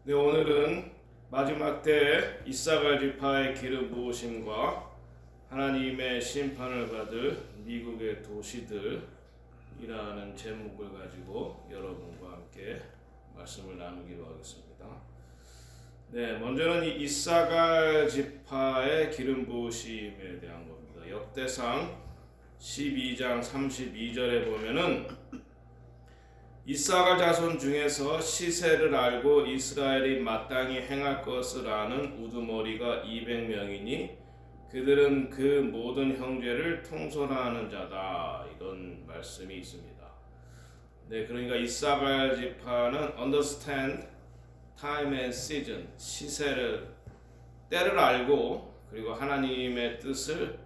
네, 오늘은 마지막 때 이사갈 지파의 기름 부으심과 하나님의 심판을 받을 미국의 도시들이라는 제목을 가지고 여러분과 함께 말씀을 나누기로 하겠습니다. 네, 먼저는 이 이사갈 지파의 기름 부으심에 대한 겁니다. 역대상 12장 32절에 보면은 이사갈 자손 중에서 시세를 알고 이스라엘이 마땅히 행할 것을 아는 우두머리가 200명이니 그들은 그 모든 형제를 통솔하는 자다. 이런 말씀이 있습니다. 네, 그러니까 이사갈 지파는 understand time and season, 시세를 때를 알고 그리고 하나님의 뜻을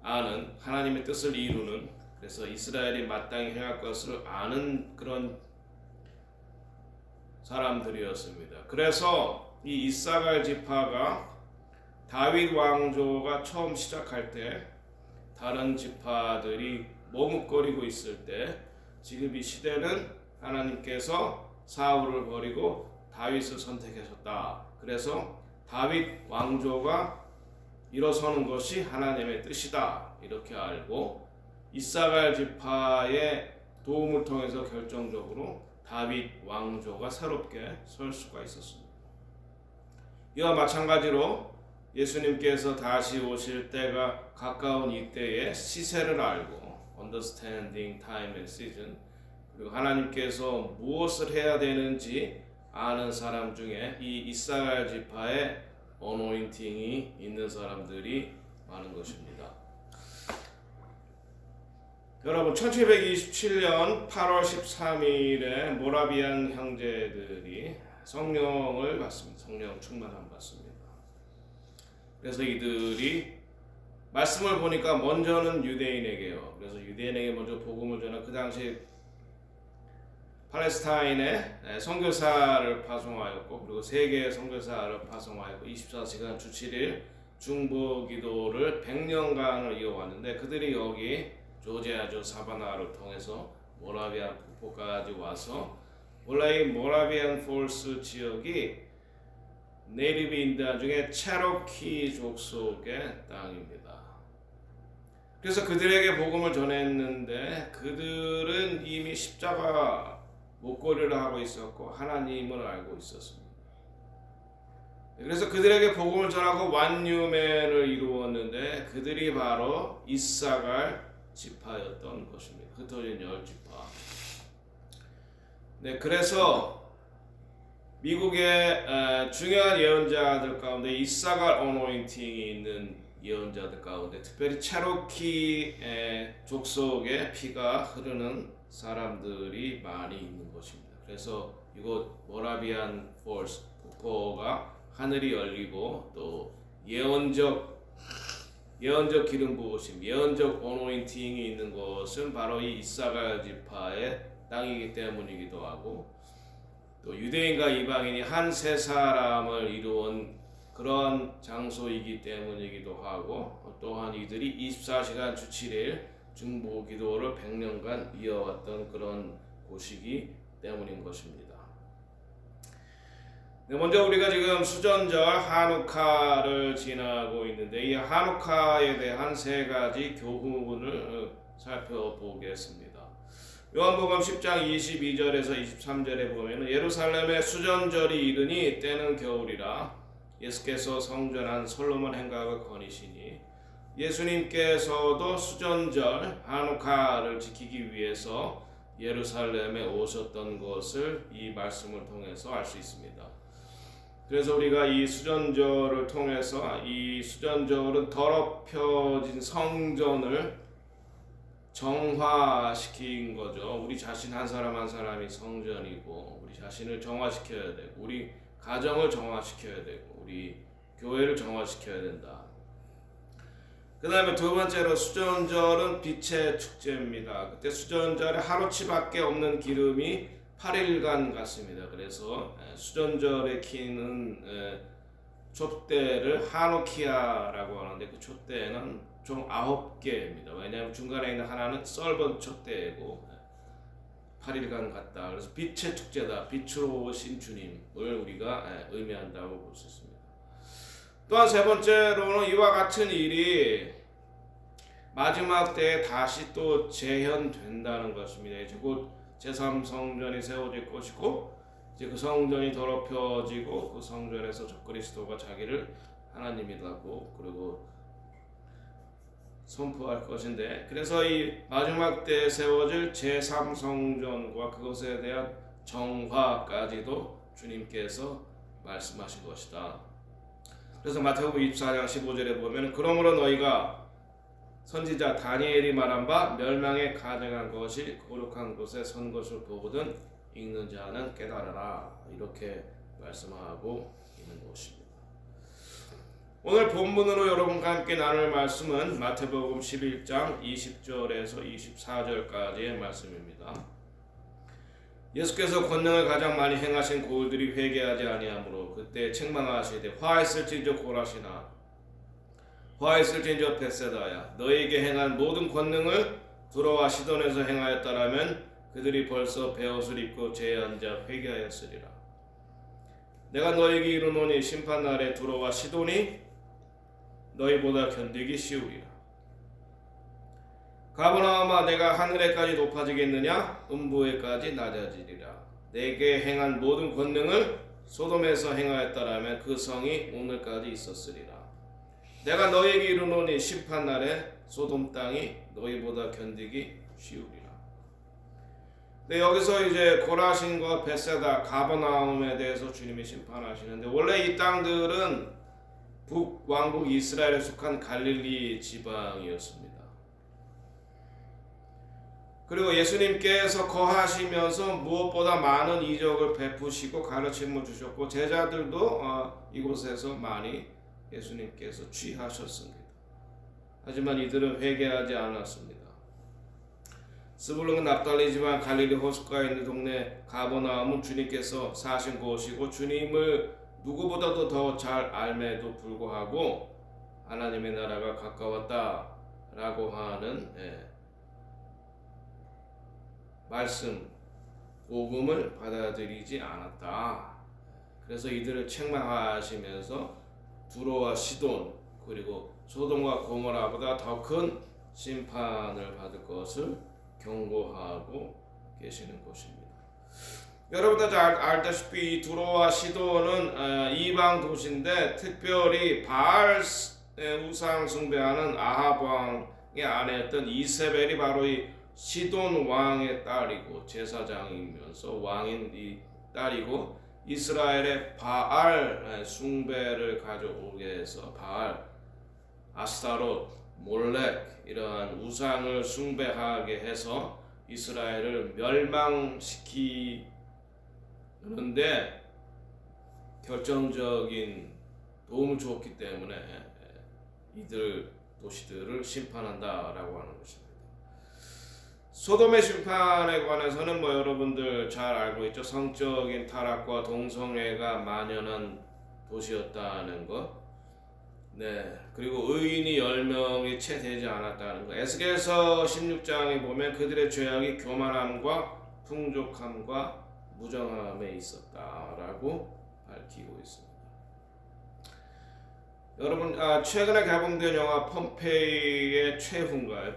아는, 하나님의 뜻을 이루는, 그래서 이스라엘이 마땅히 행할 것을 아는 그런 사람들이었습니다. 그래서 이 이사갈 지파가 다윗 왕조가 처음 시작할 때 다른 지파들이 머뭇거리고 있을 때 지금 이 시대는 하나님께서 사울을 버리고 다윗을 선택하셨다. 그래서 다윗 왕조가 일어서는 것이 하나님의 뜻이다. 이렇게 알고 이사갈 지파의 도움을 통해서 결정적으로 다윗 왕조가 새롭게 설 수가 있었습니다. 이와 마찬가지로 예수님께서 다시 오실 때가 가까운 이때에 시세를 알고 understanding time and season, 그리고 하나님께서 무엇을 해야 되는지 아는 사람 중에 이 이사갈 지파의 어노인팅이 있는 사람들이 많은 것입니다. 여러분, 1727년 8월 13일에 모라비안 형제들이 성령을 받습니다. 성령 충만함 받습니다. 그래서 이들이 말씀을 보니까 먼저는 유대인에게요. 그래서 유대인에게 먼저 복음을 전한 그 당시 팔레스타인에 선교사를 파송하였고, 그리고 세계의 선교사를 파송하였고 24시간 주 7일 중보 기도를 100년간을 이어왔는데, 그들이 여기 조지아주 사바나를 통해서 모라비안 북부까지 와서, 원래 이 모라비안 폴스 지역이 네이티브 인디안 중에 체로키 족속의 땅입니다. 그래서 그들에게 복음을 전했는데 그들은 이미 십자가 목걸이를 하고 있었고 하나님을 알고 있었습니다. 그래서 그들에게 복음을 전하고 완유맨을 이루었는데 그들이 바로 이사갈 지파였던 것입니다. 흩어진 10지파. 네, 그래서 미국의 중요한 예언자들 가운데 이사갈 어노인팅이 있는 예언자들 가운데 특별히 체로키 족속의 피가 흐르는 사람들이 많이 있는 것입니다. 그래서 이곳 모라비안 폴스 북포가 하늘이 열리고 또 예언적 기름 부으심, 예언적 어노인팅이 있는 것은 바로 이 이사갈 지파의 땅이기 때문이기도 하고, 또 유대인과 이방인이 한 세 사람을 이루은 그런 장소이기 때문이기도 하고, 또한 이들이 24시간 주 7일 중보 기도를 100년간 이어왔던 그런 곳이기 때문인 것입니다. 네, 먼저 우리가 지금 수전절 하누카를 지나고 있는데 이 하누카에 대한 세 가지 교훈을 살펴보겠습니다. 요한복음 10장 22절에서 23절에 보면 예루살렘의 수전절이 이르니 때는 겨울이라 예수께서 성전한 솔로몬 행각을 거니시니, 예수님께서도 수전절 하누카를 지키기 위해서 예루살렘에 오셨던 것을 이 말씀을 통해서 알 수 있습니다. 그래서 우리가 이 수전절을 통해서, 이 수전절은 더럽혀진 성전을 정화시킨 거죠. 우리 자신 한 사람 한 사람이 성전이고, 우리 자신을 정화시켜야 되고, 우리 가정을 정화시켜야 되고, 우리 교회를 정화시켜야 된다. 그 다음에 두 번째로 수전절은 빛의 축제입니다. 그때 수전절에 하루치밖에 없는 기름이 8일간 갔습니다. 그래서 수전절에 키는 촛대를 하누키아라고 하는데 그 촛대는 총 9개입니다. 왜냐하면 중간에 있는 하나는 썰번 촛대고 8일간 갔다. 그래서 빛의 축제다. 빛으로 오신 주님을 우리가 의미한다고 볼 수 있습니다. 또한 세 번째로는 이와 같은 일이 마지막 때에 다시 또 재현된다는 것입니다. 이제 곧 제3성전이 세워질 것이고 이제 그 성전이 더럽혀지고 그 성전에서 적그리스도가 자기를 하나님이라고 그리고 선포할 것인데, 그래서 이 마지막 때에 세워질 제3성전과 그것에 대한 정화까지도 주님께서 말씀하신 것이다. 그래서 마태복음 24장 15절에 보면 그러므로 너희가 선지자 다니엘이 말한 바 멸망에 가증한 것이 거룩한 곳에 선 것을 보거든 읽는 자는 깨달아라, 이렇게 말씀하고 있는 것입니다. 오늘 본문으로 여러분과 함께 나눌 말씀은 마태복음 11장 20절에서 24절까지의 말씀입니다. 예수께서 권능을 가장 많이 행하신 고을들이 회개하지 아니하므로 그때 책망하시되 화했을진저 고라시나 화했을진저 벳세다야, 너에게 행한 모든 권능을 두로와 시돈에서 행하였다라면 그들이 벌써 베옷을 입고 제에 앉아 회개하였으리라. 내가 너에게 이르노니 심판날에 두로와 시돈이 너희보다 견디기 쉬우리라. 가버나움아, 내가 하늘에까지 높아지겠느냐? 음부에까지 낮아지리라. 내게 행한 모든 권능을 소돔에서 행하였다라면 그 성이 오늘까지 있었으리라. 내가 너에게 이르노니 심판날에 소돔 땅이 너희보다 견디기 쉬우리라. 네, 여기서 이제 고라신과 벳세다, 가버나움에 대해서 주님이 심판하시는데, 원래 이 땅들은 북왕국 이스라엘에 속한 갈릴리 지방이었습니다. 그리고 예수님께서 거하시면서 무엇보다 많은 이적을 베푸시고 가르침을 주셨고 제자들도 이곳에서 많이 예수님께서 취하셨습니다. 하지만 이들은 회개하지 않았습니다. 스불론 납달리 지방 갈릴리 호숫가에 있는 동네 가버나움은 주님께서 사신 곳이고 주님을 누구보다도 더 잘 알매도 불구하고 하나님의 나라가 가까웠다라고 하는 말씀, 복음을 받아들이지 않았다. 그래서 이들을 책망하시면서 두로와 시돈 그리고 소돔과 고모라보다 더 큰 심판을 받을 것을 경고하고 계시는 것입니다. 여러분들 잘 알다시피 이 두로와 시돈은 이방 도시인데 특별히 바알 우상 숭배하는 아합 왕의 아내였던 이세벨이 바로 이 시돈 왕의 딸이고 제사장이면서 왕인 이 딸이고 이스라엘의 바알 숭배를 가져오게 해서 바알, 아스타롯, 몰렉 이러한 우상을 숭배하게 해서 이스라엘을 멸망시키는데 결정적인 도움을 주었기 때문에 이들 도시들을 심판한다라고 하는 것입니다. 소돔의 심판에 관해서는 여러분들 잘 알고 있죠. 성적인 타락과 동성애가 만연한 도시였다는 것. 네, 그리고 의인이 10명이 채 되지 않았다는 것. 에스겔서 16장에 보면 그들의 죄악이 교만함과 풍족함과 무정함에 있었다라고 밝히고 있습니다. 여러분, 최근에 개봉된 영화 폼페이의 최후인가요?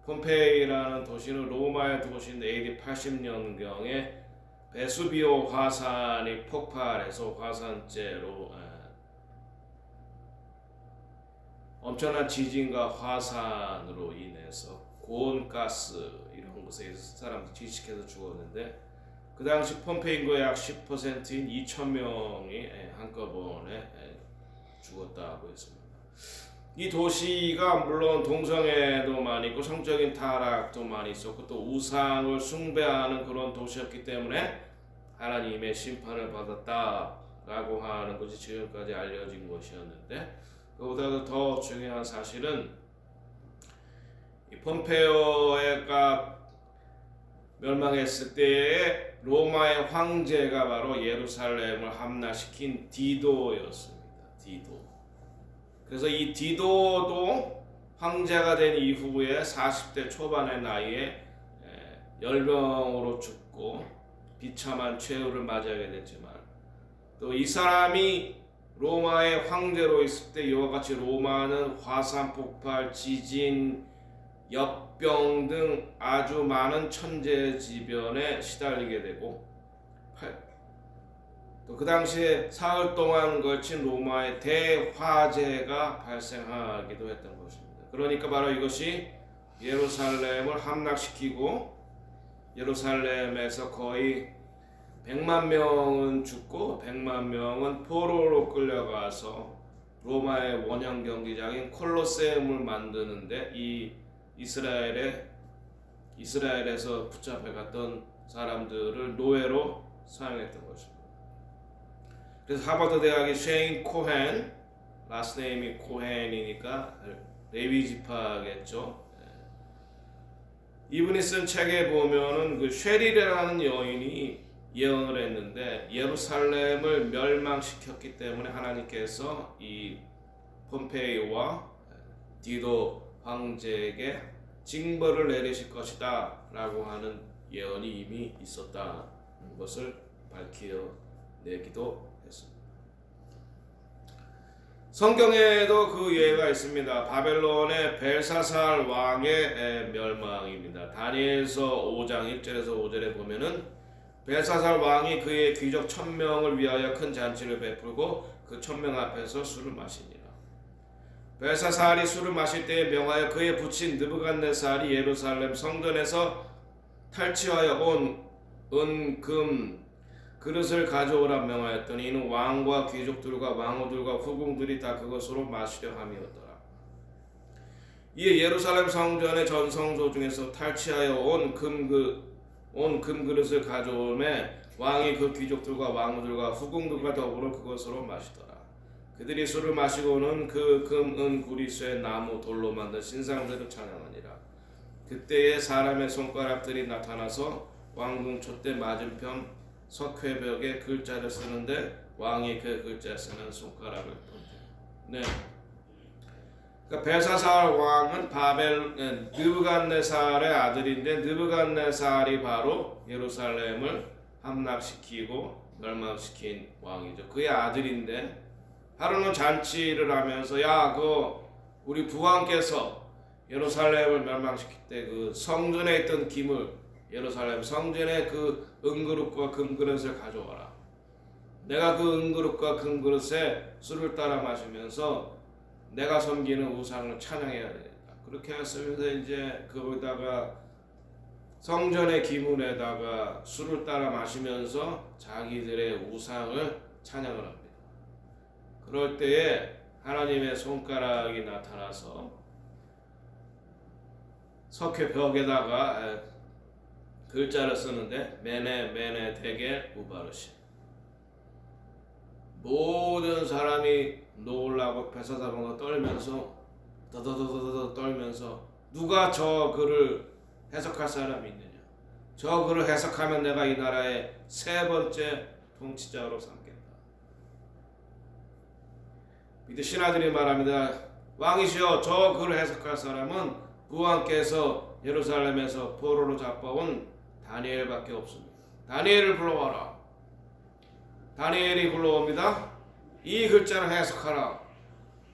폼페이라는 도시는 로마의 도시인데 AD 80년경에 베수비오 화산이 폭발해서 화산재로 엄청난 지진과 화산으로 인해서 고온가스 이런 것에 사람들이 질식해서 죽었는데 그 당시 폼페이 인구의 약 10%인 2,000명이 한꺼번에 죽었다고 했습니다. 이 도시가 물론 동성애도 많이 있고 성적인 타락도 많이 있었고 또 우상을 숭배하는 그런 도시였기 때문에 하나님의 심판을 받았다라고 하는 것이 지금까지 알려진 것이었는데, 그보다도 더 중요한 사실은 이 폼페이오가 멸망했을 때에 로마의 황제가 바로 예루살렘을 함락시킨 디도였습니다. 디도. 그래서 이 디도도 황제가 된 이후에 40대 초반의 나이에 열병으로 죽고 비참한 최후를 맞이하게 됐지만 또 이 사람이 로마의 황제로 있을 때 이와 같이 로마는 화산 폭발, 지진, 역병 등 아주 많은 천재지변에 시달리게 되고 또 그 당시에 사흘 동안 걸친 로마의 대화재가 발생하기도 했던 것입니다. 그러니까 바로 이것이 예루살렘을 함락시키고 예루살렘에서 거의 100만 명은 죽고 100만 명은 포로로 끌려가서 로마의 원형 경기장인 콜로세움을 만드는데 이 이스라엘에서 붙잡혀갔던 사람들을 노예로 사용했던 것입니다. 그래서 하버드 대학의 셰인 코헨, 라스트 네임이 코헨이니까 레위 지파겠죠. 이분이 쓴 책에 보면은 그 쉐릴이라는 여인이 예언을 했는데 예루살렘을 멸망시켰기 때문에 하나님께서 이 폼페이와 디도 황제에게 징벌을 내리실 것이다 라고 하는 예언이 이미 있었다는 것을 밝혀내기도 했습니다. 성경에도 그 예가 있습니다. 바벨론의 벨사살 왕의 멸망입니다. 다니엘서 5장 1절에서 5절에 보면은 벨사살 왕이 그의 귀족 1000명을 위하여 큰 잔치를 베풀고 그 1000명 앞에서 술을 마시니라. 벨사살이 술을 마실 때에 명하여 그의 부친 느부갓네살이 예루살렘 성전에서 탈취하여 온 은, 금, 그릇을 가져오라 명하였더니 이는 왕과 귀족들과 왕후들과 후궁들이 다 그것으로 마시려 함이었더라. 이에 예루살렘 성전의 전성소 중에서 탈취하여 온 금그릇을 가져오매 왕이 그 귀족들과 왕후들과 후궁들과 더불어 그것으로 마시더라. 그들이 술을 마시고는 그 금, 은, 구리쇠, 나무, 돌로 만든 신상들을 찬양하니라. 그때에 사람의 손가락들이 나타나서 왕궁 촛대 맞은편 석회벽에 글자를 쓰는데 왕이 그 글자 쓰는 손가락을 본대. 네. 그러니까 벨사살 왕은 느부갓네살의 아들인데 느부갓네살이 바로 예루살렘을 함락시키고 멸망시킨 왕이죠. 그의 아들인데 하루는 잔치를 하면서 우리 부왕께서 예루살렘을 멸망시킬 때 그 성전에 있던 기물 예루살렘 성전에 그 은그릇과 금그릇을 가져와라. 내가 그 은그릇과 금그릇에 술을 따라 마시면서 내가 섬기는 우상을 찬양해야 되겠다. 그렇게 했으면서 이제 거기다가 성전의 기문에다가 술을 따라 마시면서 자기들의 우상을 찬양을 합니다. 그럴 때에 하나님의 손가락이 나타나서 석회벽에다가 글자를 쓰는데 메네 메네 데겔 우바르시. 모든 사람이 놀라고 벨사살왕도 떨면서 더더더더더 떨면서 누가 저 글을 해석할 사람이 있느냐. 저 글을 해석하면 내가 이 나라의 세 번째 통치자로 삼겠다. 이때 신하들이 말합니다. 왕이시여, 저 글을 해석할 사람은 부왕께서 예루살렘에서 포로로 잡아온 다니엘밖에 없습니다. 다니엘을 불러와라. 다니엘이 불러옵니다. 이 글자를 해석하라.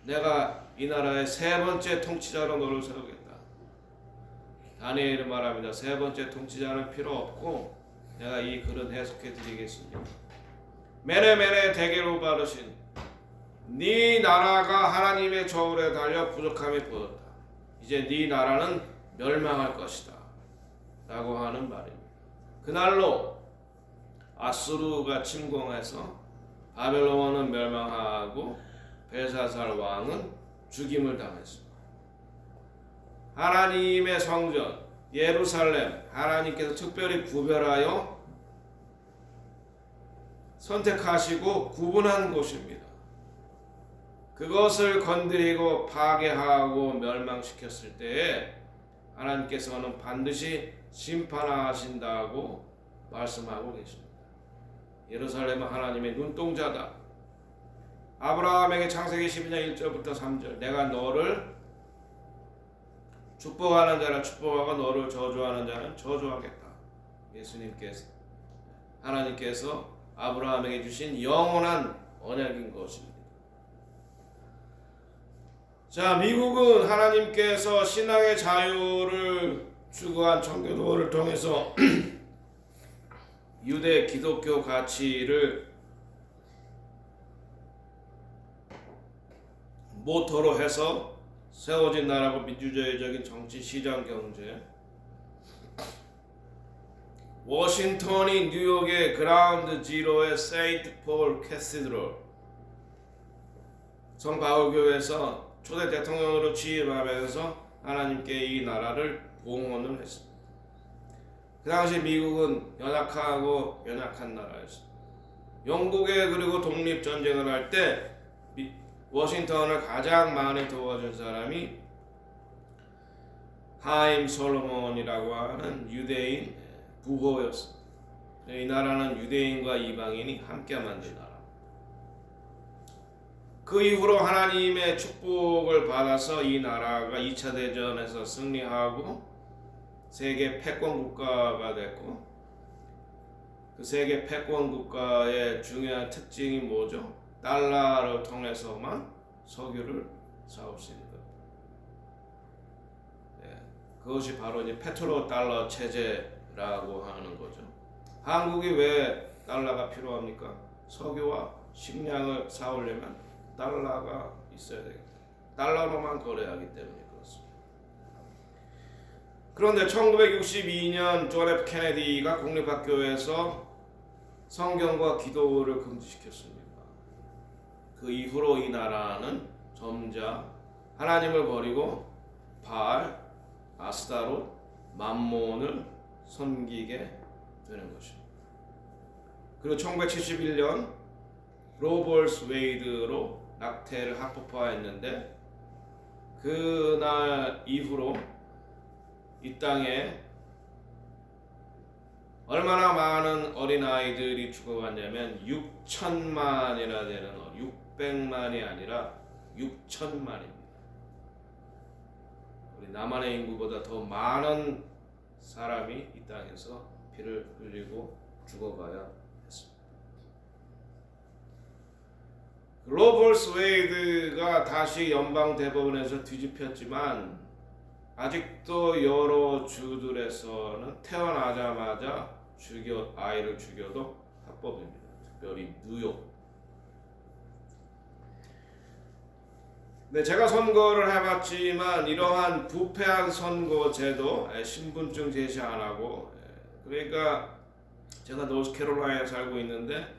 내가 이 나라의 세 번째 통치자로 너를 세우겠다. 다니엘이 말합니다. 세 번째 통치자는 필요 없고 내가 이 글은 해석해 드리겠습니다. 메네 데겔로 바르신 네 나라가 하나님의 저울에 달려 부족함이 보였다. 이제 네 나라는 멸망할 것이다 라고 하는 말입니다. 그날로 아수르가 침공해서 바벨론은 멸망하고 벨사살 왕은 죽임을 당했습니다. 하나님의 성전 예루살렘, 하나님께서 특별히 구별하여 선택하시고 구분한 곳입니다. 그것을 건드리고 파괴하고 멸망시켰을 때에 하나님께서는 반드시 심판하신다고 말씀하고 계십니다. 예루살렘은 하나님의 눈동자다. 아브라함에게 창세기 12장 1절부터 3절 내가 너를 축복하는 자는 축복하고 너를 저주하는 자는 저주하겠다. 예수님께서 하나님께서 아브라함에게 주신 영원한 언약인 것입니다. 자, 미국은 하나님께서 신앙의 자유를 추구한 청교도를 통해서 유대 기독교 가치를 모토로 해서 세워진 나라고 민주주의적인 정치, 시장, 경제. 워싱턴이 뉴욕의 그라운드 지로의 세인트 폴 캐시드럴 성 바울 교회에서 초대 대통령으로 취임하면서 하나님께 이 나라를 봉헌을 했습니다. 그 당시 미국은 연약한 나라였습니다. 영국에 그리고 독립전쟁을 할 때 워싱턴을 가장 많이 도와준 사람이 하임 솔로몬이라고 하는 유대인 부호였습니다. 이 나라는 유대인과 이방인이 함께 만든 나라. 그 이후로 하나님의 축복을 받아서 이 나라가 2차 대전에서 승리하고 세계 패권 국가가 됐고, 그 세계 패권 국가의 중요한 특징이 뭐죠? 달러를 통해서만 석유를 사올 수 있는 겁니다. 예, 그것이 바로 이제 페트로 달러 체제라고 하는 거죠. 한국이 왜 달러가 필요합니까? 석유와 식량을 사오려면 달러가 있어야 되겠다. 달러로만 거래하기 때문에 그렇습니다. 그런데 1962년 존 F 케네디가 국립학교에서 성경과 기도를 금지시켰습니다. 그 이후로 이 나라는 점자 하나님을 버리고 바알, 아스타롯, 맘몬을 섬기게 되는 것입니다. 그리고 1971년 로버스 웨이드로 낙태를 합법화했는데, 그날 이후로 이 땅에 얼마나 많은 어린아이들이 죽어갔냐면 6천만이나 되는 600만이 아니라 6천만입니다. 우리 남한의 인구보다 더 많은 사람이 이 땅에서 피를 흘리고 죽어가야 했습니다. 로버스 웨이드가 다시 연방 대법원에서 뒤집혔지만 아직도 여러 주들에서는 태어나자마자 아이를 죽여도 합법입니다. 특별히 뉴욕. 네, 제가 선거를 해봤지만 이러한 부패한 선거 제도, 신분증 제시 안 하고, 그러니까 제가 노스캐롤라이나에 살고 있는데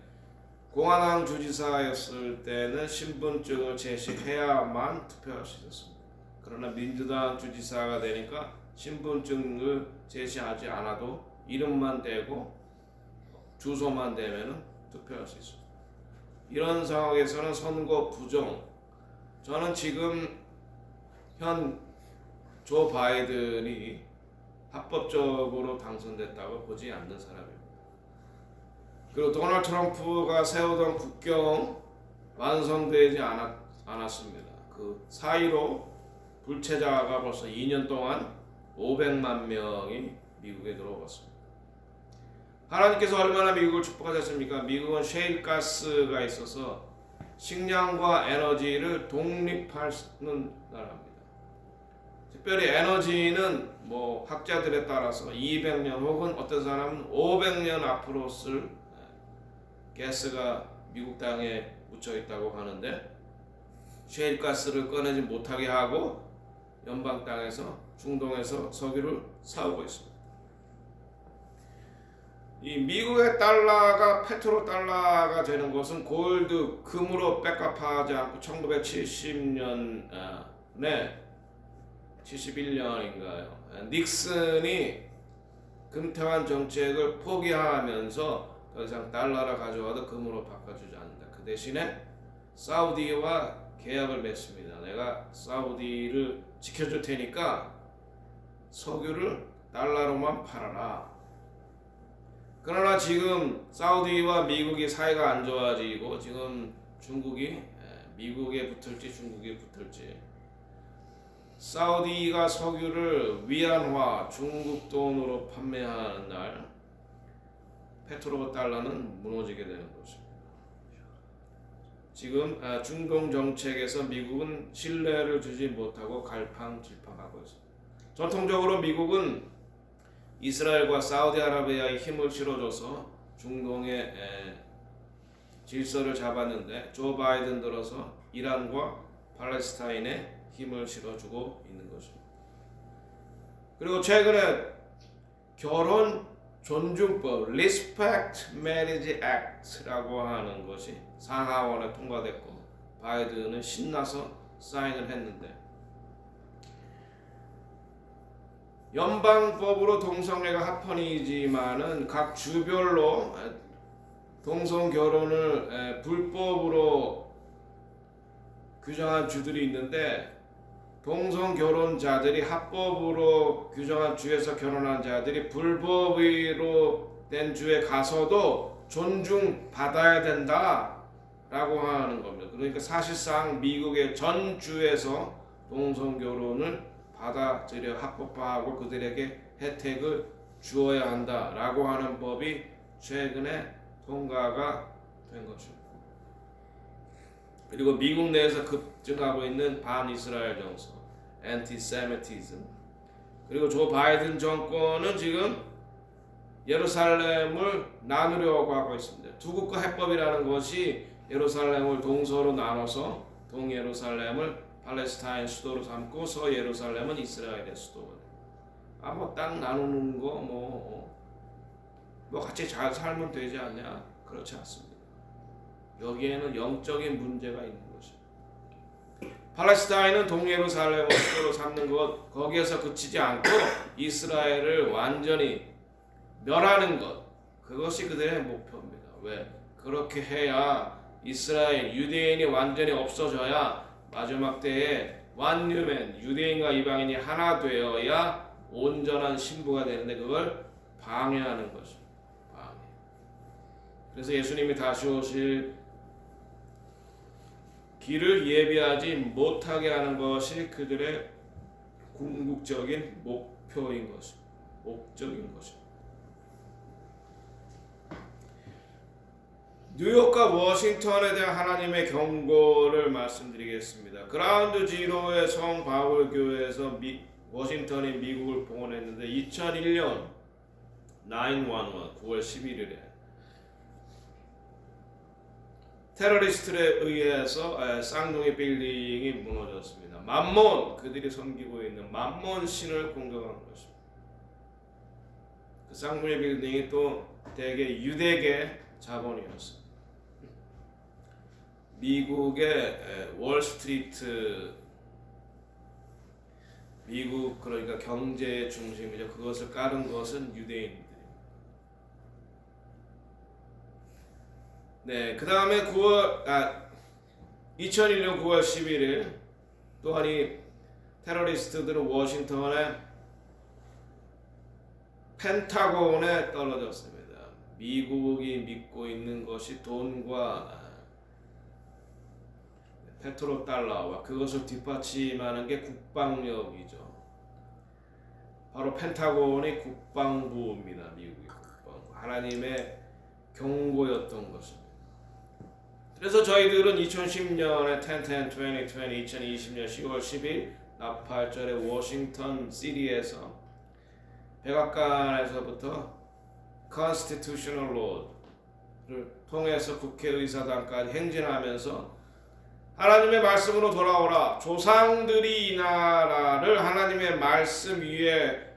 공화당 주지사였을 때는 신분증을 제시해야만 투표할 수 있었습니다. 그러나 민주당 주지사가 되니까 신분증을 제시하지 않아도 이름만 대고 주소만 대면 투표할 수 있습니다. 이런 상황에서는 선거 부정, 저는 지금 현 조 바이든이 합법적으로 당선됐다고 보지 않는 사람입니다. 그리고 도널드 트럼프가 세우던 국경 완성되지 않았습니다. 그 사이로 불체자가 벌써 2년 동안 500만 명이 미국에 들어왔습니다. 하나님께서 얼마나 미국을 축복하셨습니까? 미국은 셰일 가스가 있어서 식량과 에너지를 독립하는 나라입니다. 특별히 에너지는 학자들에 따라서 200년 혹은 어떤 사람은 500년 앞으로 쓸 가스가 미국 땅에 묻혀 있다고 하는데, 셰일 가스를 꺼내지 못하게 하고 연방 땅에서 중동에서 석유를 사오고 있습니다. 이 미국의 달러가 페트로 달러가 되는 것은 골드, 금으로 백업하지 않고 1970년에 71년인가요? 닉슨이 금태환 정책을 포기하면서 더 이상 달러를 가져와도 금으로 바꿔주지 않는다. 그 대신에 사우디와 계약을 맺습니다. 내가 사우디를 지켜줄 테니까 석유를 달러로만 팔아라. 그러나 지금 사우디와 미국이 사이가 안 좋아지고 지금 중국이 미국에 붙을지 중국에 붙을지, 사우디가 석유를 위안화 중국 돈으로 판매하는 날 페트로달러는 무너지게 되는 것입니다. 지금 중동 정책에서 미국은 신뢰를 주지 못하고 갈팡질팡하고 있습니다. 전통적으로 미국은 이스라엘과 사우디아라비아에 힘을 실어줘서 중동의 질서를 잡았는데 조 바이든 들어서 이란과 팔레스타인에 힘을 실어주고 있는 것입니다. 그리고 최근에 결혼 존중법 Respect Marriage Act라고 하는 것이 상하원에 통과됐고 바이든은 신나서 사인을 했는데 연방법으로 동성애가 합헌이지만은 각 주별로 동성 결혼을 불법으로 규정한 주들이 있는데 동성 결혼자들이 합법으로 규정한 주에서 결혼한 자들이 불법으로 된 주에 가서도 존중받아야 된다라고 하는 겁니다. 그러니까 사실상 미국의 전 주에서 동성 결혼을 받아들여 합법화하고 그들에게 혜택을 주어야 한다라고 하는 법이 최근에 통과가 된 것입니다. 그리고 미국 내에서 급증하고 있는 반이스라엘 정서, anti-Semitism. 그리고 조 바이든 정권은 지금 예루살렘을 나누려고 하고 있습니다. 두 국가 해법이라는 것이 예루살렘을 동서로 나눠서 동예루살렘을 팔레스타인 수도로 삼고 서예루살렘은 이스라엘의 수도가 돼요. 뭐 땅 나누는 거 뭐 같이 잘 살면 되지 않냐? 그렇지 않습니다. 여기에는 영적인 문제가 있는 것입니다. 팔레스타인은 동예루살렘을 수도로 삼는 것 거기에서 그치지 않고 이스라엘을 완전히 멸하는 것 그것이 그들의 목표입니다. 왜? 그렇게 해야 이스라엘 유대인이 완전히 없어져야 마지막 때에 완유맨 유대인과 이방인이 하나 되어야 온전한 신부가 되는데 그걸 방해하는 것입니다. 방해. 그래서 예수님이 다시 오실 길을 예비하지 못하게 하는 것이 그들의 궁극적인 목표인 것입니다. 목적인 것입니다. 뉴욕과 워싱턴에 대한 하나님의 경고를 말씀드리겠습니다. 그라운드 지로의 성 바울 교회에서 워싱턴이 미국을 봉헌했는데 2001년 9/11 11일에 테러리스트에 의해서 쌍둥이 빌딩이 무너졌습니다. 맘몬 그들이 섬기고 있는 맘몬 신을 공격한 것입니다. 그 쌍둥이 빌딩이 또 대개 유대계 자본이었습니다. 미국의 월스트리트 미국 그러니까 경제의 중심이죠. 그것을 깔은 것은 유대인들입니다. 네, 그 다음에 2001년 9월 11일 또한 이 테러리스트들은 워싱턴의 펜타곤에 떨어졌습니다. 미국이 믿고 있는 것이 돈과 페트로달러와 그것을 뒷받침하는 게 국방력이죠. 바로 펜타곤이 국방부입니다. 미국의 국방부. 하나님의 경고였던 것입니다. 그래서 저희들은 2010년에 10/10/2020 2020년 10월 10일 나팔절에 워싱턴 시리에서 백악관에서부터 Constitutional Law를 통해서 국회의사당까지 행진하면서 하나님의 말씀으로 돌아오라. 조상들이 이 나라를 하나님의 말씀 위에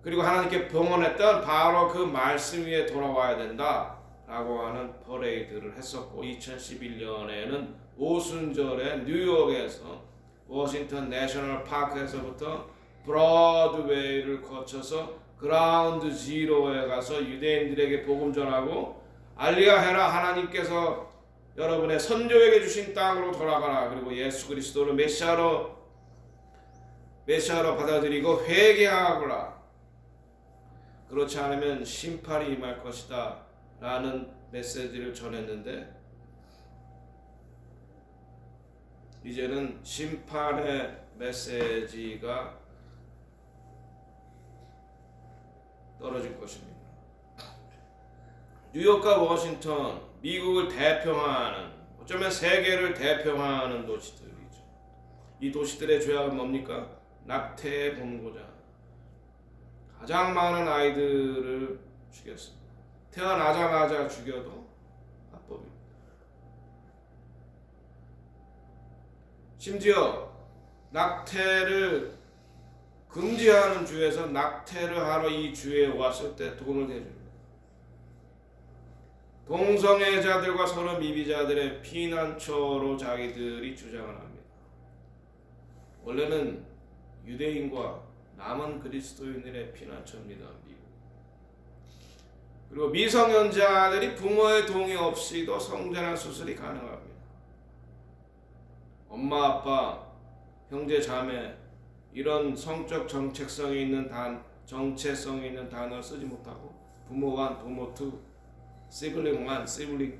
그리고 하나님께 봉헌했던 바로 그 말씀 위에 돌아와야 된다 라고 하는 퍼레이드를 했었고 2011년에는 오순절에 뉴욕에서 워싱턴 내셔널 파크에서부터 브로드웨이를 거쳐서 그라운드 지로에 가서 유대인들에게 복음 전하고 알리야해라 하나님께서 여러분의 선조에게 주신 땅으로 돌아가라. 그리고 예수 그리스도를 메시아로 받아들이고 회개하거라. 그렇지 않으면 심판이 임할 것이다 라는 메시지를 전했는데 이제는 심판의 메시지가 떨어질 것입니다. 뉴욕과 워싱턴, 미국을 대표하는, 어쩌면 세계를 대표하는 도시들이죠. 이 도시들의 죄악은 뭡니까? 낙태의 본고장. 가장 많은 아이들을 죽였습니다. 태어나자마자 죽여도 합법입니다. 심지어 낙태를 금지하는 주에서 낙태를 하러 이 주에 왔을 때 돈을 대줍니다. 동성애자들과 서로 미비자들의 피난처로 자기들이 주장을 합니다. 원래는 유대인과 남은 그리스도인들의 피난처입니다. 미국. 그리고 미성년자들이 부모의 동의 없이도 성전환 수술이 가능합니다. 엄마, 아빠, 형제, 자매 이런 성적 정체성이 있는 단어를 쓰지 못하고 부모 1, 부모 2, 시블링 1, 시블링 2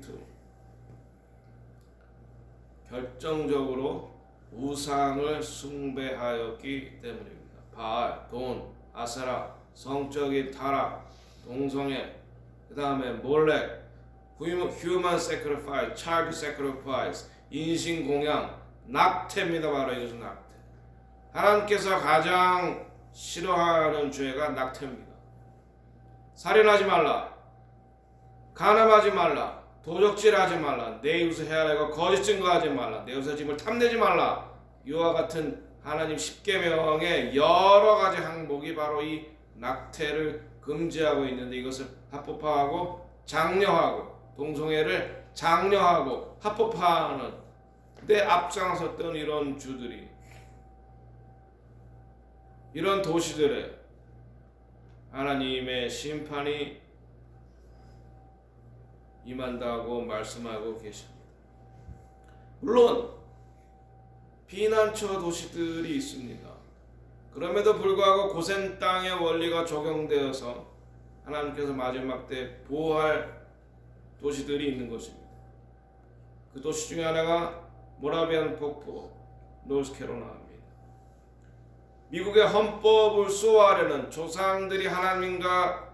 결정적으로 우상을 숭배하였기 때문입니다. 바알, 돈, 아세라, 성적인 타락, 동성애, 그 다음에 몰렉, human sacrifice, child sacrifice, 인신공양, 낙태입니다. 바로 이것은 낙태. 하나님께서 가장 싫어하는 죄가 낙태입니다. 살인하지 말라, 간음하지 말라, 도적질하지 말라, 내 이웃을 해하려고 거짓 증거하지 말라, 내 이웃의 집을 탐내지 말라. 이와 같은 하나님 십계명의 여러 가지 항목이 바로 이 낙태를 금지하고 있는데, 이것을 합법화하고 장려하고 동성애를 장려하고 합법화하는 데 앞장섰던 이런 주들이, 이런 도시들에 하나님의 심판이 임한다고 말씀하고 계십니다. 물론 피난처 도시들이 있습니다. 그럼에도 불구하고 고센 땅의 원리가 적용되어서 하나님께서 마지막 때 보호할 도시들이 있는 것입니다. 그 도시 중에 하나가 모라비안 폭포, 노스캐롤라이나입니다. 미국의 헌법을 수호하려는, 조상들이 하나님과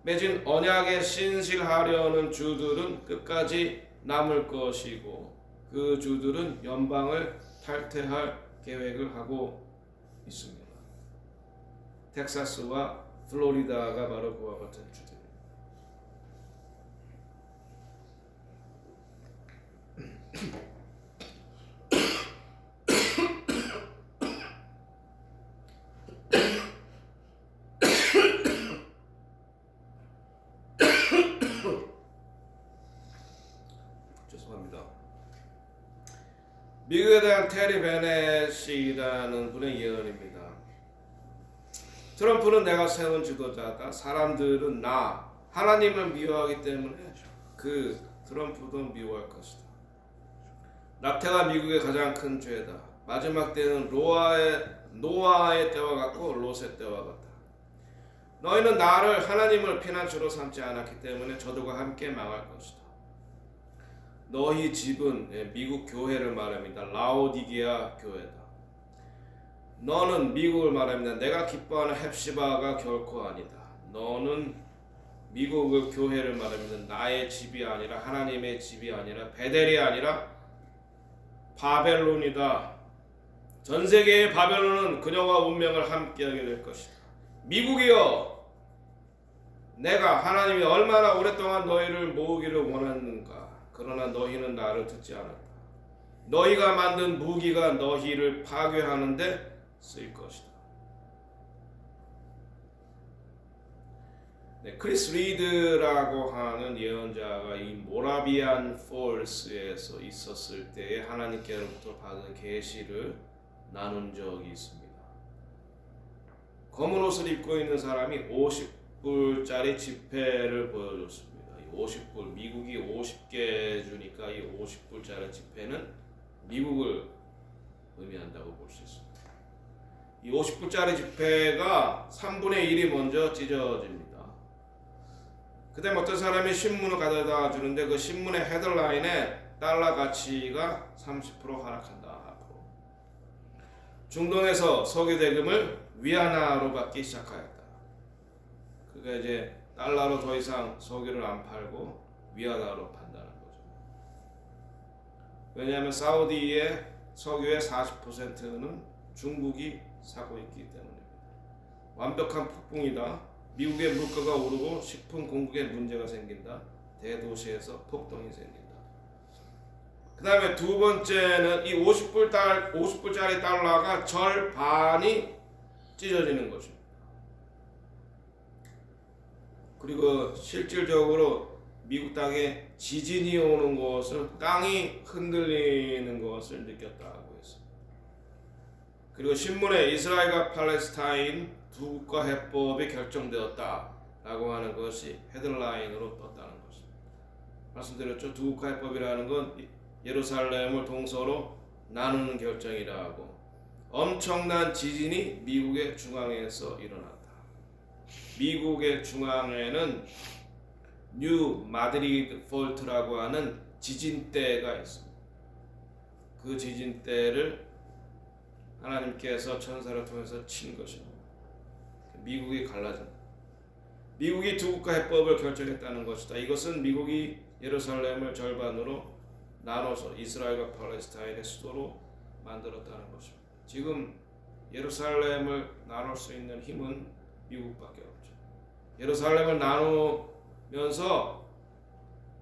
맺은 언약에 신실하려는 주들은 끝까지 남을 것이고, 그 주들은 연방을 탈퇴할 계획을 하고 있습니다. 텍사스와 플로리다가 바로 그와 같은 주들입니다. 죄송합니다. 미국에 대한 테리 베넷이라는 분의 예언입니다. 트럼프는 내가 세운 지도자다. 사람들은 하나님을 미워하기 때문에 그 트럼프도 미워할 것이다. 낙태가 미국의 가장 큰 죄다. 마지막 때는 노아의 때와 같고 롯의 때와 같다. 너희는 나를, 하나님을 피난처로 삼지 않았기 때문에 저들과 함께 망할 것이다. 너희 집은, 미국 교회를 말합니다. 라오디게아 교회다. 너는, 미국을 말합니다. 내가 기뻐하는 헵시바가 결코 아니다. 너는, 미국의 교회를 말합니다. 나의 집이 아니라, 하나님의 집이 아니라, 베델이 아니라 바벨론이다. 전 세계의 바벨론은 그녀와 운명을 함께하게 될 것이다. 미국이여, 내가, 하나님이 얼마나 오랫동안 너희를 모으기를 원했는가. 그러나 너희는 나를 듣지 않았다. 너희가 만든 무기가 너희를 파괴하는데 쓰일 것이다. 네, 크리스 리드라고 하는 예언자가 이 모라비안 폴스에서 있었을 때에 하나님께로부터 받은 계시를 나눈 적이 있습니다. 검은 옷을 입고 있는 사람이 50불짜리 지폐를 보여줬습니다. 50불, 미국이 50개 주니까 이 50불짜리 지폐는 미국을 의미한다고 볼 수 있습니다. 이 50불짜리 지폐가 3분의 1이 먼저 찢어집니다. 그 다음에 어떤 사람이 신문을 가져다 주는데 그 신문의 헤드라인에 달러 가치가 30% 하락한다. 앞으로. 중동에서 석유 대금을 위안화로 받기 시작하였다. 그게 이제 달러로 더 이상 석유를 안 팔고 위안화로 판다는 거죠. 왜냐하면 사우디의 석유의 40%는 중국이 사고 있기 때문입니다. 완벽한 폭풍이다. 미국의 물가가 오르고 식품 공급에 문제가 생긴다. 대도시에서 폭동이 생긴다. 그 다음에 두 번째는 이 50불짜리 달러가 절반이 찢어지는 것입니다. 그리고 실질적으로 미국 땅에 지진이 오는 것을, 땅이 흔들리는 것을 느꼈다고 했습니다. 그리고 신문에 이스라엘과 팔레스타인 두 국가 해법이 결정되었다라고 하는 것이 헤드라인으로 떴다는 것입니다. 말씀드렸죠. 두 국가 해법이라는 건 예루살렘을 동서로 나누는 결정이라고. 엄청난 지진이 미국의 중앙에서 일어났다. 미국의 중앙에는 뉴 마드리드 폴트라고 하는 지진대가 있습니다. 그 지진대를 하나님께서 천사를 통해서 친 것입니다. 미국이 갈라진다. 미국이 두 국가 해법을 결정했다는 것이다. 이것은 미국이 예루살렘을 절반으로 나눠서 이스라엘과 팔레스타인의 수도로 만들었다는 것입니다. 지금 예루살렘을 나눌 수 있는 힘은 미국밖에 없죠. 예루살렘을 나누면서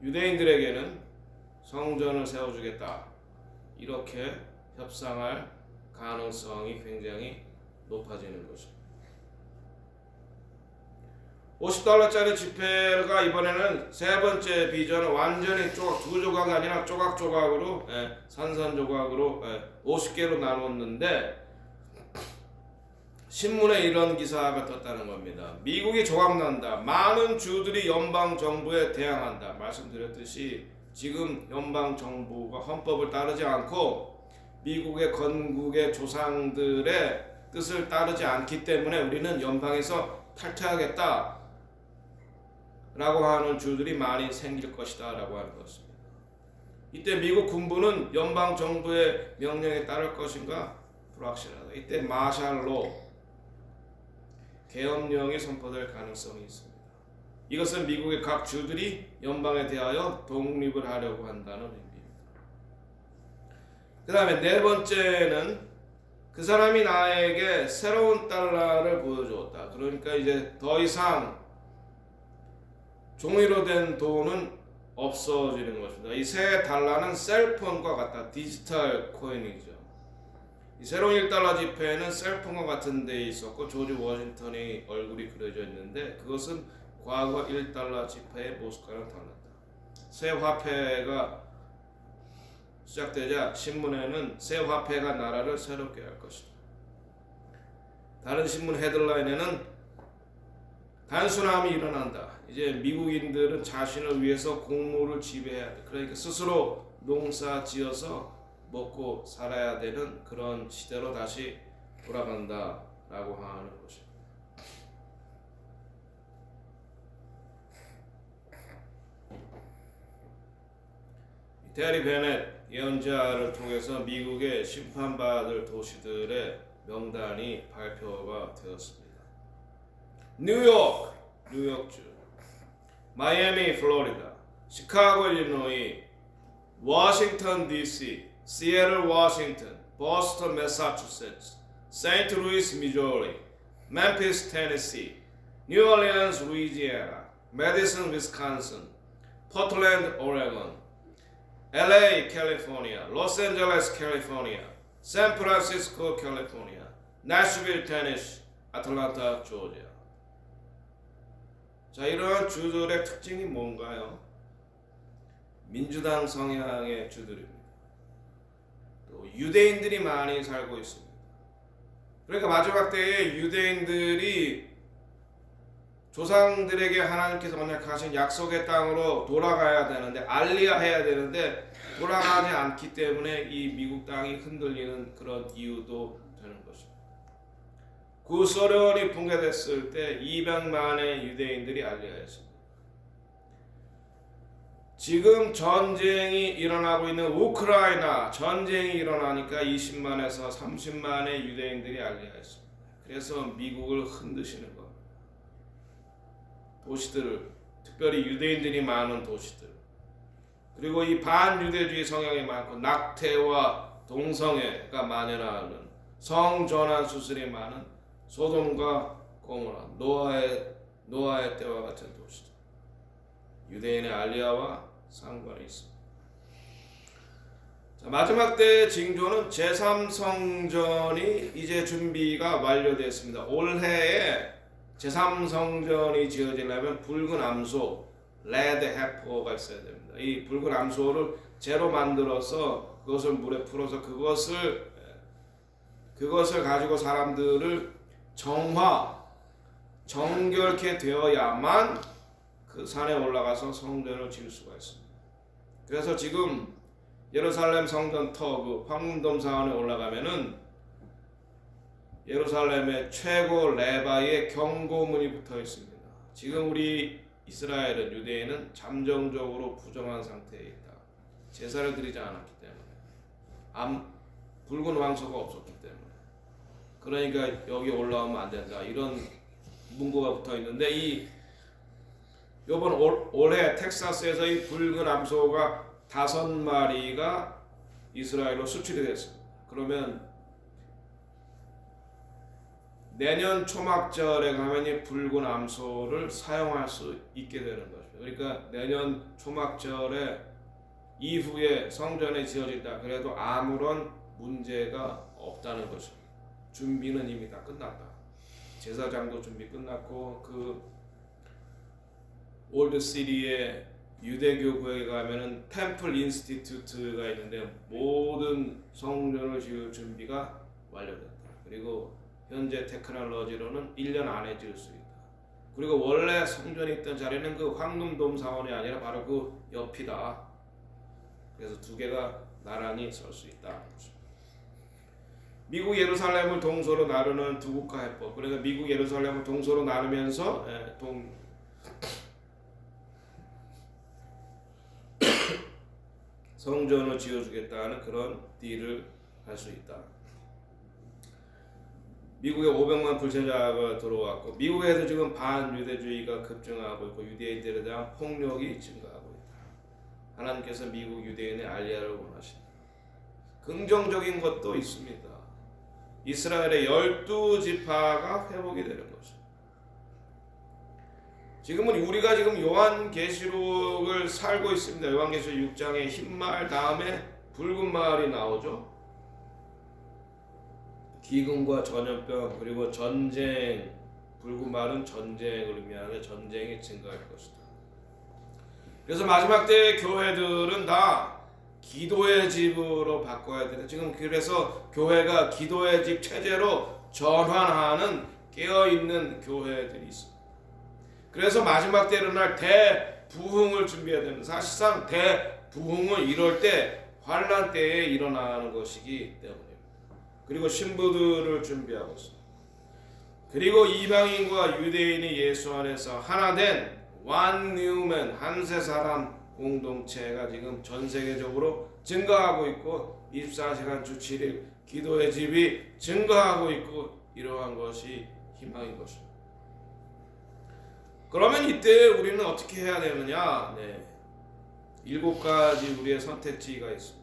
유대인들에게는 성전을 세워주겠다. 이렇게 협상할 가능성이 굉장히 높아지는 것입니다. 50달러짜리 지폐가 이번에는 세 번째 비전은 완전히 두 조각이 아니라 조각조각으로, 산산조각으로 50개로 나눴는데, 신문에 이런 기사가 떴다는 겁니다. 미국이 조각난다. 많은 주들이 연방정부에 대항한다. 말씀드렸듯이 지금 연방정부가 헌법을 따르지 않고 미국의 건국의 조상들의 뜻을 따르지 않기 때문에 우리는 연방에서 탈퇴하겠다 라고 하는 주들이 많이 생길 것이다 라고 하는 것입니다. 이때 미국 군부는 연방정부의 명령에 따를 것인가 불확실하다. 이때 마샬로 계엄령이 선포될 가능성이 있습니다. 이것은 미국의 각 주들이 연방에 대하여 독립을 하려고 한다는 의미입니다. 그 다음에 네 번째는 그 사람이 나에게 새로운 달러를 보여주었다. 그러니까 이제 더 이상 종이로 된 돈은 없어지는 것입니다. 이 새 달러는 셀폰과 같다. 디지털 코인이죠. 이 새로운 1달러 지폐에는 셀폰과 같은 데 있었고 조지 워싱턴의 얼굴이 그려져 있는데 그것은 과거 1달러 지폐의 모습과는 달랐다. 새 화폐가 시작되자 신문에는 새 화폐가 나라를 새롭게 할 것이다. 다른 신문 헤드라인에는 단순함이 일어난다. 이제 미국인들은 자신을 위해서 공무를 지배해야 돼. 그러니까 스스로 농사 지어서 먹고 살아야 되는 그런 시대로 다시 돌아간다라고 하는 것입니다. 테리 베넷 예언자를 통해서 미국의 심판받을 도시들의 명단이 발표가 되었습니다. 뉴욕, 뉴욕주, 마이애미, 플로리다, 시카고, 일리노이, 워싱턴 DC, 시애틀, 워싱턴, 보스턴, 매사추세츠, 세인트 루이스, 미주리, 멤피스, 테네시, 뉴올리언스, 루이지애나, 메디슨, 위스콘신, 포틀랜드, 오레곤, LA, 캘리포니아, 로스앤젤레스, 캘리포니아, 샌프란시스코, 캘리포니아, 내슈빌, 테네시, 아틀란타, 조지아. 자, 이러한 주들의 특징이 뭔가요? 민주당 성향의 주들입니다. 또 유대인들이 많이 살고 있습니다. 그러니까 마지막 때에 유대인들이 조상들에게 하나님께서 언약하신 약속의 땅으로 돌아가야 되는데 알리야해야 되는데 돌아가지 않기 때문에 이 미국 땅이 흔들리는 그런 이유도 되는 것입니다. 구소련이 붕괴됐을 때 200만의 유대인들이 알리야했습니다. 지금 전쟁이 일어나고 있는 우크라이나 전쟁이 일어나니까 20만에서 30만의 유대인들이 알리야했습니다. 그래서 미국을 흔드시는 겁니다. 도시들을, 특별히 유대인들이 많은 도시들, 그리고 이 반유대주의 성향이 많고 낙태와 동성애가 만연하는 성전환 수술이 많은 소돔과 고모라, 노아의 때와 같은 도시들, 유대인의 알리야와 상관이 있습니다. 자, 마지막 때의 징조는 제3성전이 이제 준비가 완료되었습니다. 올해에 제3성전이 지어지려면 붉은 암소, 레드 해퍼가 있어야 됩니다. 이 붉은 암소를 재로 만들어서 그것을 물에 풀어서 그것을 가지고 사람들을 정결케 되어야만 그 산에 올라가서 성전을 지을 수가 있습니다. 그래서 지금 예루살렘 성전 그 황금돔 사원에 올라가면은 예루살렘의 최고 레바의 경고문이 붙어 있습니다. 지금 우리 이스라엘은, 유대인은 잠정적으로 부정한 상태에 있다. 제사를 드리지 않았기 때문에, 붉은 황소가 없었기 때문에, 그러니까 여기 올라오면 안 된다, 이런 문구가 붙어 있는데, 이번 올해 텍사스에서 이 붉은 암소가 5마리가 이스라엘로 수출이 됐습니다. 그러면 내년 초막절에 가면 이 붉은 암소를 사용할 수 있게 되는 것입니다. 그러니까 내년 초막절에 이후에 성전에 지어진다 그래도 아무런 문제가 없다는 것입니다. 준비는 이미 다 끝났다. 제사장도 준비 끝났고, 그 올드 시리의 유대교 구역에 가면은 템플 인스티튜트가 있는데 모든 성전을 지을 준비가 완료됐다. 그리고 현재 테크놀로지로는 1년 안에 지을 수 있다. 그리고 원래 성전이 있던 자리는 그 황금돔 사원이 아니라 바로 그 옆이다. 그래서 두 개가 나란히 설 수 있다. 미국 예루살렘을 동서로 나누는 두 국가 해법. 그러니까 미국 예루살렘을 동서로 나누면서 성전을 지어주겠다는 그런 딜을 할 수 있다. 미국에 500만 불신자가 들어왔고, 미국에서 지금 반유대주의가 급증하고 있고 유대인들에 대한 폭력이 증가하고 있다. 하나님께서 미국 유대인의 알리야를 원하신다. 긍정적인 것도 있습니다. 이스라엘의 12지파가 회복이 되는 것입니다. 지금은 우리가 지금 요한계시록을 살고 있습니다. 요한계시록 6장에 흰 말 다음에 붉은 말이 나오죠. 기근과 전염병, 그리고 전쟁. 붉은 말은 전쟁을 의미하는데 전쟁이 증가할 것이다. 그래서 마지막 때의 교회들은 다 기도의 집으로 바꿔야 된다. 지금 그래서 교회가 기도의 집 체제로 전환하는 깨어있는 교회들이 있습니다. 그래서 마지막 때 일어날 대부흥을 준비해야 됩니다. 사실상 대부흥을 이룰 때 환란 때에 일어나는 것이기 때문입니다. 그리고 신부들을 준비하고 있습니다. 그리고 이방인과 유대인이 예수 안에서 하나 된 One New Man, 한 세 사람 공동체가 지금 전 세계적으로 증가하고 있고 24시간 주 7일 기도의 집이 증가하고 있고, 이러한 것이 희망인 것입니다. 그러면 이때 우리는 어떻게 해야 되느냐? 7가지 우리의 선택지가 있습니다.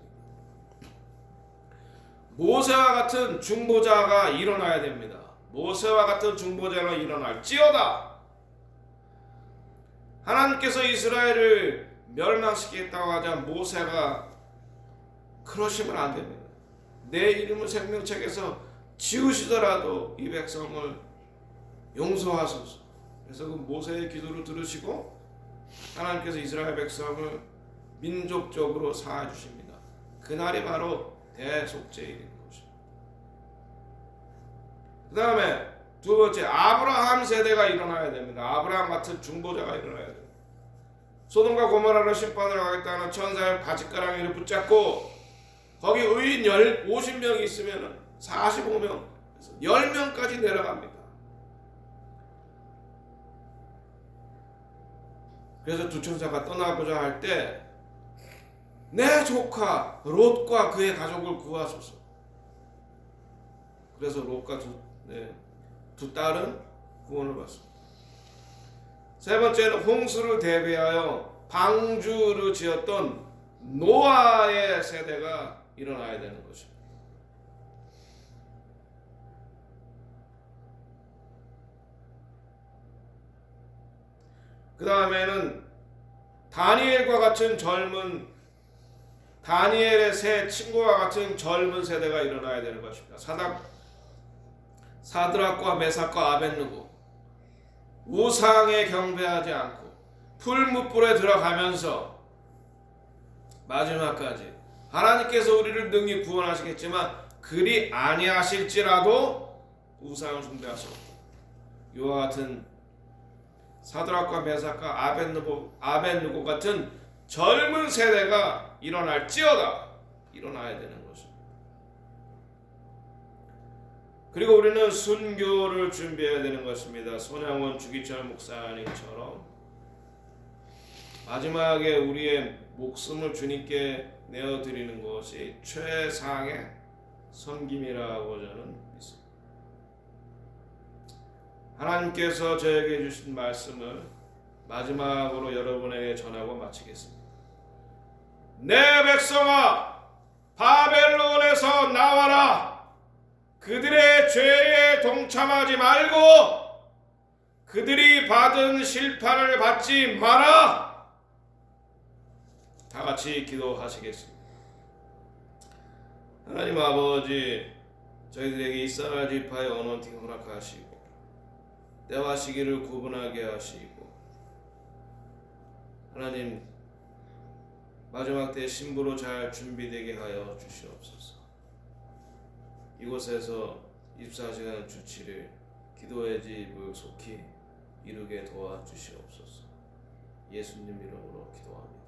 모세와 같은 중보자가 일어나야 됩니다. 모세와 같은 중보자가 일어날지어다. 하나님께서 이스라엘을 멸망시키겠다고 하자 모세가 그러시면 안 됩니다. 내 이름을 생명책에서 지우시더라도 이 백성을 용서하소서. 그래서 그 모세의 기도를 들으시고 하나님께서 이스라엘 백성을 민족적으로 사해 주십니다. 그날이 바로 대속죄일인 것입니다. 그 다음에 두 번째, 아브라함 세대가 일어나야 됩니다. 아브라함 같은 중보자가 일어나야 됩니다. 소돔과 고모라로 심판을 하겠다는 천사의 바짓가랑이를 붙잡고 거기 의인 50명이 있으면 45명, 10명까지 내려갑니다. 그래서 두 천사가 떠나고자 할 때 내 조카 롯과 그의 가족을 구하소서. 그래서 롯과 두 딸은 구원을 받습니다. 세 번째는 홍수를 대비하여 방주를 지었던 노아의 세대가 일어나야 되는 것입니다. 그 다음에는 다니엘과 같은 다니엘의 세 친구와 같은 젊은 세대가 일어나야 되는 것입니다. 사드락과 메삭과 아벳느고 우상에 경배하지 않고 풀무불에 들어가면서 마지막까지 하나님께서 우리를 능히 구원하시겠지만 그리 아니하실지라도 우상을 숭배할 수 없고 이와 같은 사드락과 메삭과 아벳느고 같은 젊은 세대가 일어날지어다 일어나야 되는 것입니다. 그리고 우리는 순교를 준비해야 되는 것입니다. 손양원 주기철 목사님처럼 마지막에 우리의 목숨을 주님께 내어드리는 것이 최상의 섬김이라고 저는 믿습니다. 하나님께서 저에게 주신 말씀을 마지막으로 여러분에게 전하고 마치겠습니다. 내 백성아 바벨론에서 나와라. 그들의 죄에 동참하지 말고 그들이 받은 실판을 받지 마라. 다 같이 기도하시겠습니다. 하나님 아버지, 저희들에게 이스라엘 지파의 언어팅 허락하시고 때와 시기를 구분하게 하시고 하나님 마지막 때 신부로 잘 준비되게 하여 주시옵소서. 이곳에서 24시간 주 7일 기도의 집을 속히 이루게 도와주시옵소서. 예수님 이름으로 기도합니다.